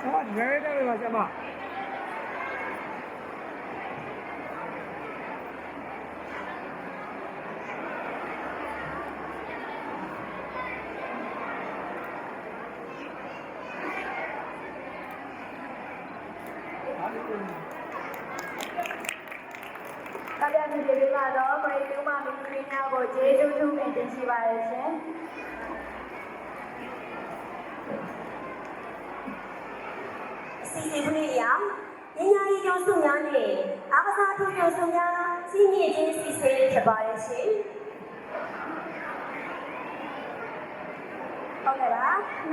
ဆောဒီရဲတဲ့ပါဆရာမ大家ဒီဒီမှာတော့ပရိသတ်မှမိမိများကိုကျေးဇူးထူးပင်တင်ရှိပါရရှင်စီစီပရိယာဉာဏ်ရည်ကျော်စုများနဲ့အားကစားထုံကျော်စုများကြီးမြင့်ခြင်းစီစေဖြစ်ပါရရှင်ဟုတ်ကဲ့ပါ2023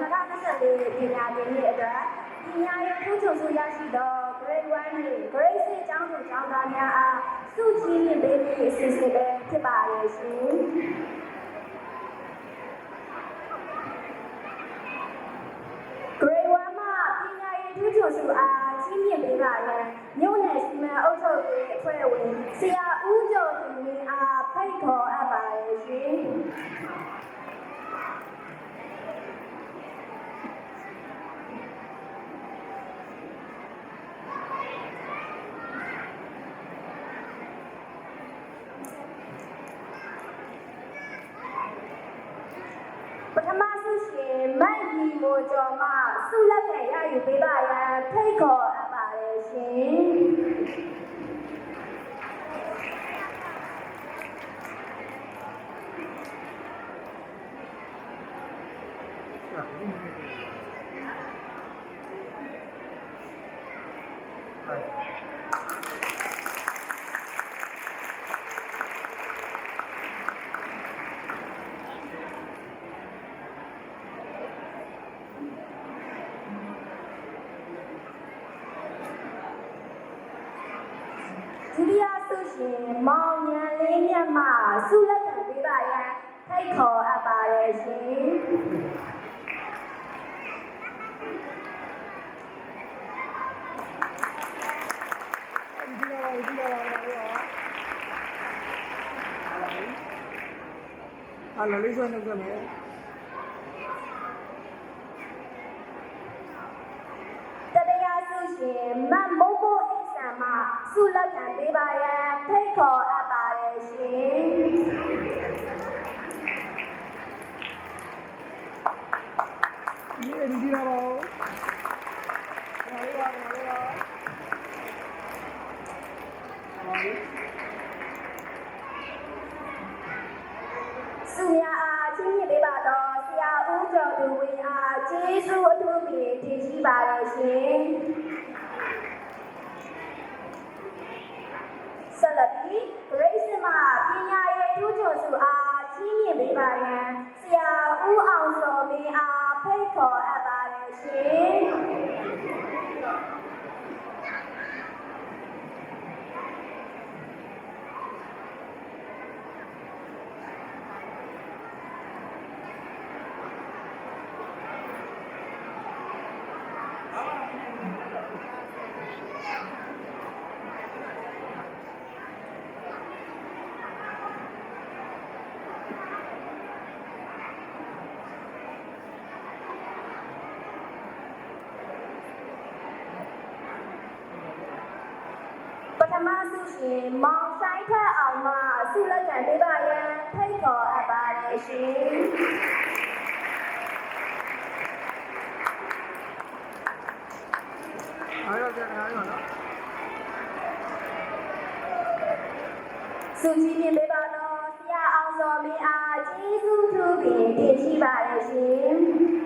2024ပညာသင်နှစ်အတွက်ပညာရေးထုံချုပ်စုရရှိသော Grade 1နှင့် Grade 6ကျောင်းသူကျောင်းသားများအားစုကြီးမြင့်ပေးမည့်အစီအစဉ်ပဲဖြစ်ပါရဲ့ရှင်။ Grade 1မှာပညာရေးထုံချုပ်စုအားကြီးမြင့်ပေးပါရန်မြို့နယ်စီမံအုပ်ချုပ်ရေးအဖွဲ့ဝင်ဆရာဦးကျော်သူမင်းအားဖိတ်ခေါ်အပ်ပါရဲ့ရှင်။ပထမဆုံးရှင်မိုက်ဒီမိုကျော်မှဆုလက်ခံရယူပေးပါရန်ဖိတ်ခေါ်အပ်ပါတယ်ရှင်ဒုတိယဆုရှင်မောင်ဉာဏ်လေးမြတ်မှဆုလက်ခံပေးပါရန်ဖိတ်ခေါ်အပ်ပါတယ်ရှင်အားလုံးလေးစွမ်းနေကြမယ်တတိယဆုရှင်မတ်မိုးမိုးအိဆန်မှဆုလက်ခံပေးပါရန်ဖိတ်ခေါ်အပ်ပါတယ်ရှင်ဒီဒီလာပါဦးဟာလေးပါဆုများအားချင်းမြင့်ပေးပါတော့ဆရာဦးကျော်သူဝင်းအားကျေးဇူးအထူးပင်တင်ရှိပါရရှင်ဆက်လက်ပြီး Grace မှာပညာရေးထူးချွန်စုအားချင်းမြင့်ပေးပါရန်ဆရာဦးအောင်စောမင်းအားဖိတ်ခေါ်အပ်ပါတယ်ရှင်ပထမဆုရှင်မောင်ဆိုင်ထက်အောင်မှဆုလက်ခံပေးပါရန်ဖိတ်ခေါ်အပ်ပါတယ်ရှင်အားရကြအားရနော်ဆုကြီးမြင့်ပေးပါတော့ဆရာအောင်စောမင်းအားကျေးဇူးထူးပင်တင်ရှိပါရရှင်